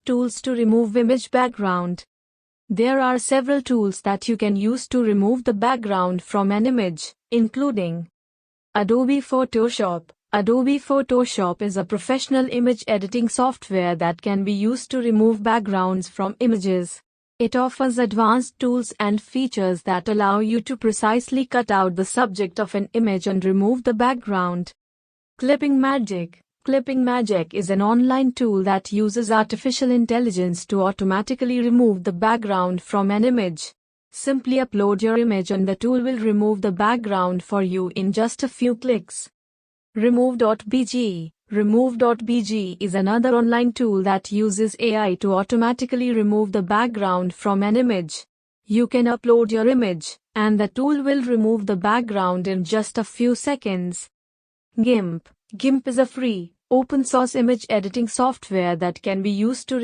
Tools to remove image background. There are several tools that you can use to remove the background from an image, including Adobe Photoshop. Adobe Photoshop is a professional image editing software that can be used to remove backgrounds from images. It offers advanced tools and features that allow you to precisely cut out the subject of an image and remove the background. Clipping Magic. Clipping Magic is an online tool that uses artificial intelligence to automatically remove the background from an image. Simply upload your image and the tool will remove the background for you in just a few clicks. Remove.bg. Remove.bg is another online tool that uses AI to automatically remove the background from an image. You can upload your image, and the tool will remove the background in just a few seconds. GIMP. GIMP is a free, open-source image editing software that can be used to remove